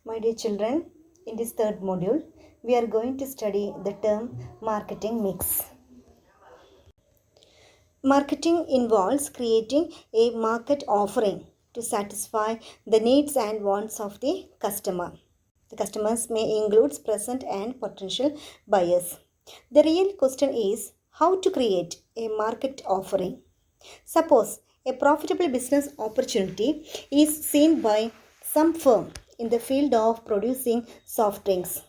My dear children, in this third module, we are going to study the term marketing mix. Marketing involves creating a market offering to satisfy the needs and wants of the customer. The customers may include present and potential buyers. The real question is how to create a market offering. Suppose a profitable business opportunity is seen by some firm in the field of producing soft drinks.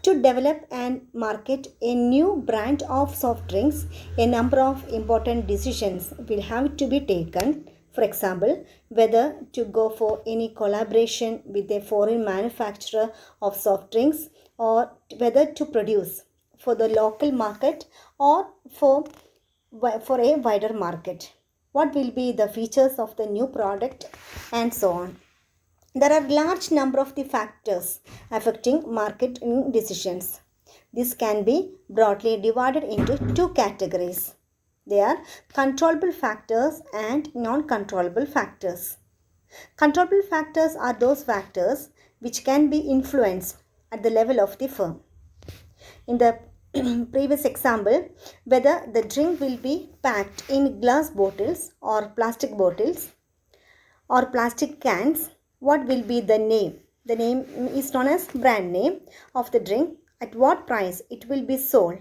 To develop and market a new brand of soft drinks, a number of important decisions will have to be taken. For example, whether to go for any collaboration with a foreign manufacturer of soft drinks or whether to produce for the local market or for a wider market. What will be the features of the new product and so on. There are large number of the factors affecting marketing decisions. This can be broadly divided into two categories. They are controllable factors and non-controllable factors. Controllable factors are those factors which can be influenced at the level of the firm. In the previous example, whether the drink will be packed in glass bottles or plastic bottles or plastic cans, what will be the name? The name is known as brand name of the drink. At what price it will be sold?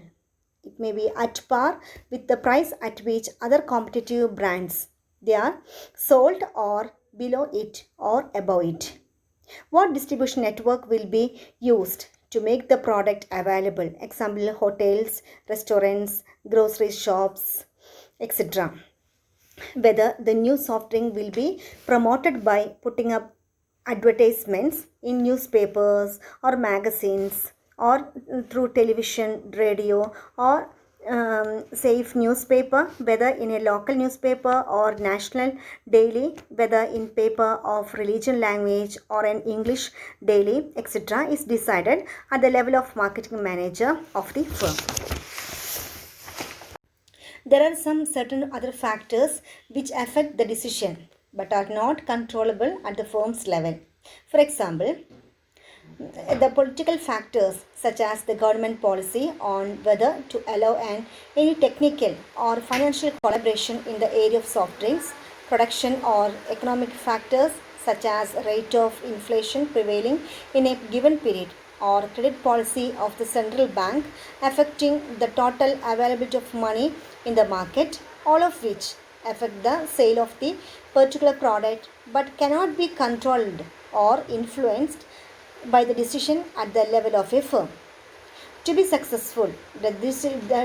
It may be at par with the price at which other competitive brands they are sold or below it or above it. What distribution network will be used to make the product available? Example, hotels, restaurants, grocery shops, etc. Whether the new soft drink will be promoted by putting up advertisements in newspapers or magazines or through television, radio or safe newspaper, whether in a local newspaper or national daily, whether in paper of religion language or an English daily, etc. is decided at the level of marketing manager of the firm. There are some certain other factors which affect the decision but are not controllable at the firm's level. For example, the political factors such as the government policy on whether to allow any technical or financial collaboration in the area of soft drinks, production or economic factors such as rate of inflation prevailing in a given period or credit policy of the central bank affecting the total availability of money in the market, all of which affect the sale of the particular product but cannot be controlled or influenced by the decision at the level of a firm. To be successful, the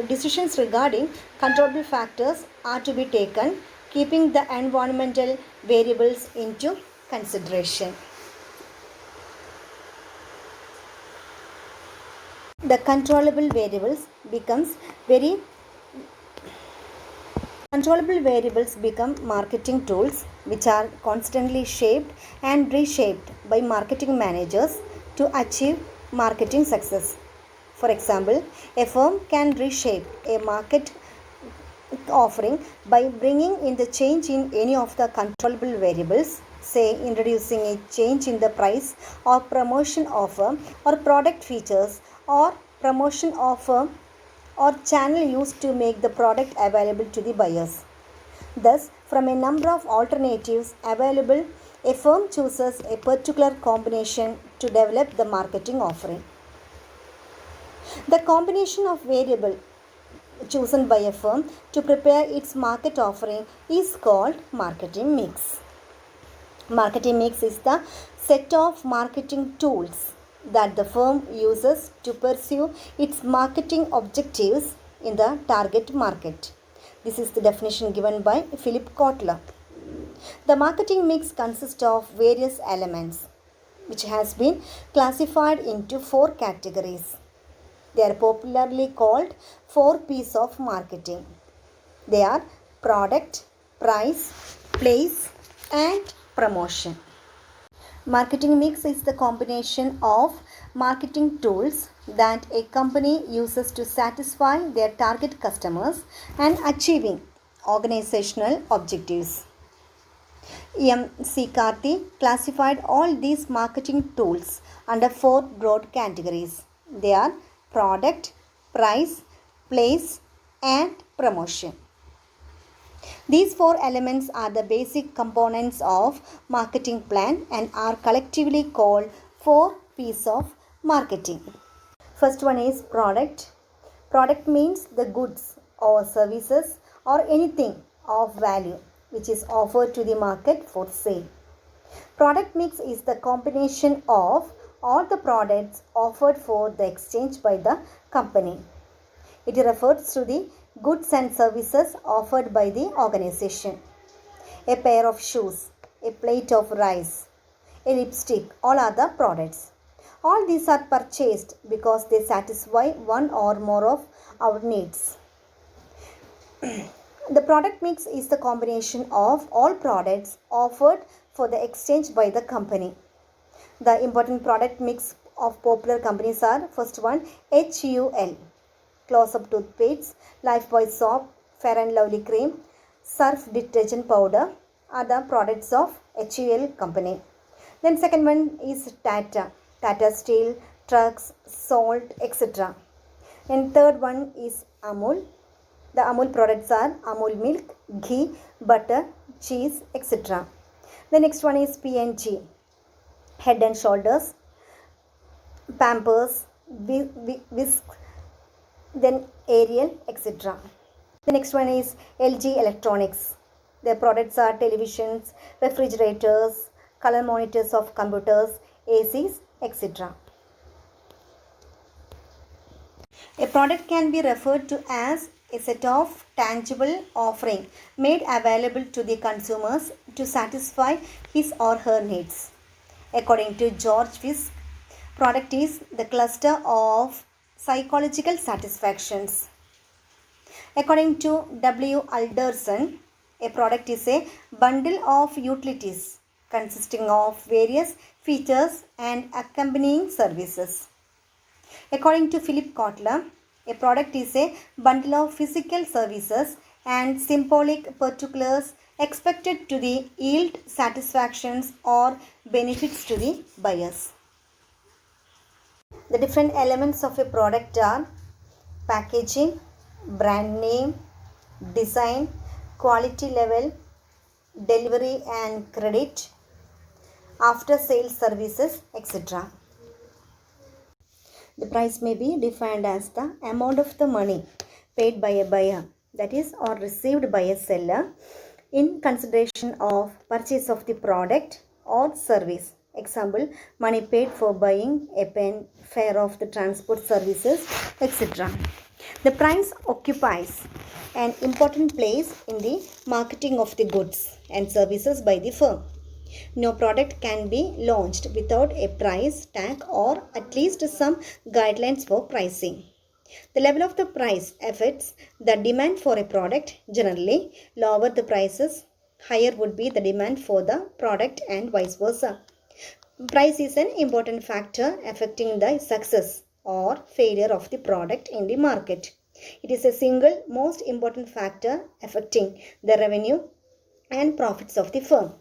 decisions regarding controllable factors are to be taken, keeping the environmental variables into consideration. The controllable variables become marketing tools which are constantly shaped and reshaped by marketing managers to achieve marketing success. For example, a firm can reshape a market offering by bringing in the change in any of the controllable variables, say introducing a change in the price or promotion offer or product features or promotion offer or channel used to make the product available to the buyers. Thus, from a number of alternatives available, a firm chooses a particular combination to develop the marketing offering. The combination of variables chosen by a firm to prepare its market offering is called marketing mix. Marketing mix is the set of marketing tools that the firm uses to pursue its marketing objectives in the target market. This is the definition given by Philip Kotler. The marketing mix consists of various elements which has been classified into 4 categories. They are popularly called 4 P's of marketing. They are product, price, place and promotion. Marketing mix is the combination of marketing tools that a company uses to satisfy their target customers and achieving organizational objectives. M.C. Karthi classified all these marketing tools under four broad categories. They are product, price, place, and promotion. These four elements are the basic components of marketing plan and are collectively called 4 P's of marketing. First one is product. Product means the goods or services or anything of value which is offered to the market for sale. Product mix is the combination of all the products offered for the exchange by the company. It refers to the goods and services offered by the organization. A pair of shoes, a plate of rice, a lipstick, all are the products. All these are purchased because they satisfy one or more of our needs. The product mix is the combination of all products offered for the exchange by the company. The important product mix of popular companies are first one HUL, Close-Up toothpaste, Lifebuoy soap, Fair and Lovely cream, Surf detergent powder are the products of HUL company. Then second one is Tata Steel, trucks, salt, etc. And third one is Amul. The Amul products are Amul milk, ghee, butter, cheese, etc. The next one is P&G, Head and Shoulders, Pampers, Whisk, then Ariel, etc. The next one is LG Electronics. Their products are televisions, refrigerators, color monitors of computers, ACs, etc. A product can be referred to as a set of tangible offering made available to the consumers to satisfy his or her needs. According to George Fisk, product is the cluster of psychological satisfactions. According to W. Alderson, a product is a bundle of utilities consisting of various features and accompanying services. According to Philip Kotler, a product is a bundle of physical services and symbolic particulars expected to yield satisfactions or benefits to the buyers. The different elements of a product are packaging, brand name, design, quality level, delivery and credit, after sales services, etc. The price may be defined as the amount of the money paid by a buyer, that is, or received by a seller in consideration of purchase of the product or service. Example, money paid for buying a pen, fare of the transport services, etc. The price occupies an important place in the marketing of the goods and services by the firm. No product can be launched without a price tag or at least some guidelines for pricing. The level of the price affects the demand for a product. Generally, lower the prices, higher would be the demand for the product and vice versa. Price is an important factor affecting the success or failure of the product in the market. It is a single most important factor affecting the revenue and profits of the firm.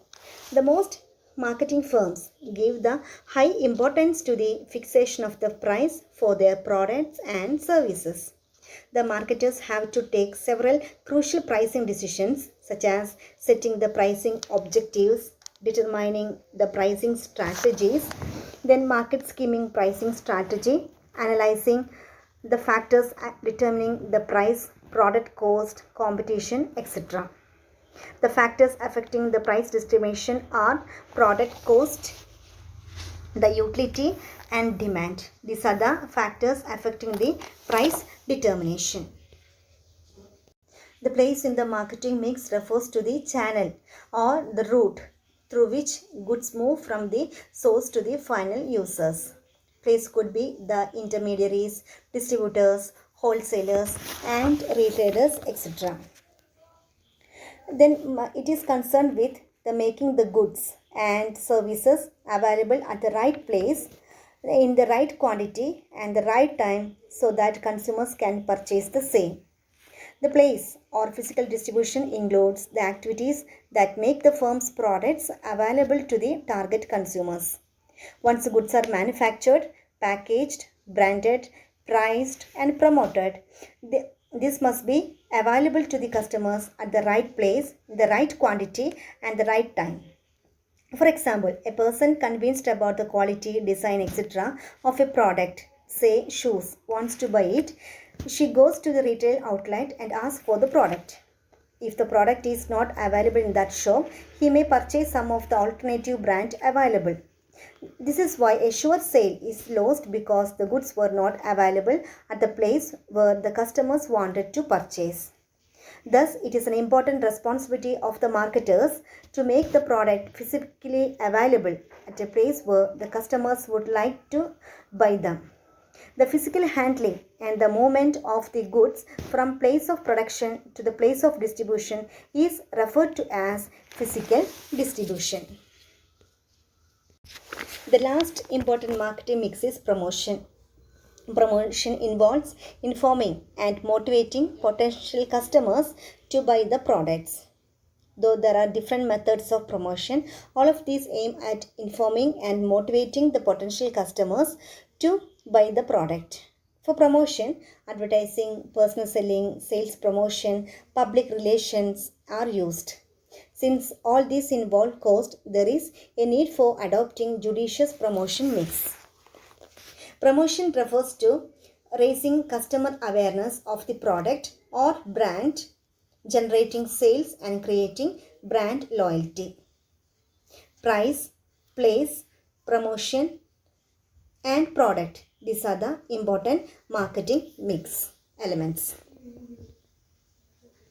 The most marketing firms give the high importance to the fixation of the price for their products and services. The marketers have to take several crucial pricing decisions such as setting the pricing objectives, determining the pricing strategies, then market scheming pricing strategy, analyzing the factors determining the price, product cost, competition, etc. The factors affecting the price distribution are product cost, the utility and demand. These are the factors affecting the price determination. The place in the marketing mix refers to the channel or the route through which goods move from the source to the final users. Place could be the intermediaries, distributors, wholesalers and retailers, etc. Then it is concerned with the making the goods and services available at the right place in the right quantity and the right time so that consumers can purchase the same. The place or physical distribution includes the activities that make the firm's products available to the target consumers. Once goods are manufactured, packaged, branded, priced, and promoted, this must be available to the customers at the right place, the right quantity, and the right time. For example, a person convinced about the quality, design, etc. of a product, say shoes, wants to buy it. She goes to the retail outlet and asks for the product. If the product is not available in that shop, he may purchase some of the alternative brand available. This is why a sure sale is lost because the goods were not available at the place where the customers wanted to purchase. Thus, it is an important responsibility of the marketers to make the product physically available at a place where the customers would like to buy them. The physical handling and the movement of the goods from place of production to the place of distribution is referred to as physical distribution. The last important marketing mix is promotion. Promotion involves informing and motivating potential customers to buy the products. Though there are different methods of promotion, all of these aim at informing and motivating the potential customers to buy the product. For promotion, advertising, personal selling, sales promotion, public relations are used. Since all these involve cost, there is a need for adopting judicious promotion mix. Promotion refers to raising customer awareness of the product or brand, generating sales and creating brand loyalty. Price, place, promotion and product. These are the important marketing mix elements.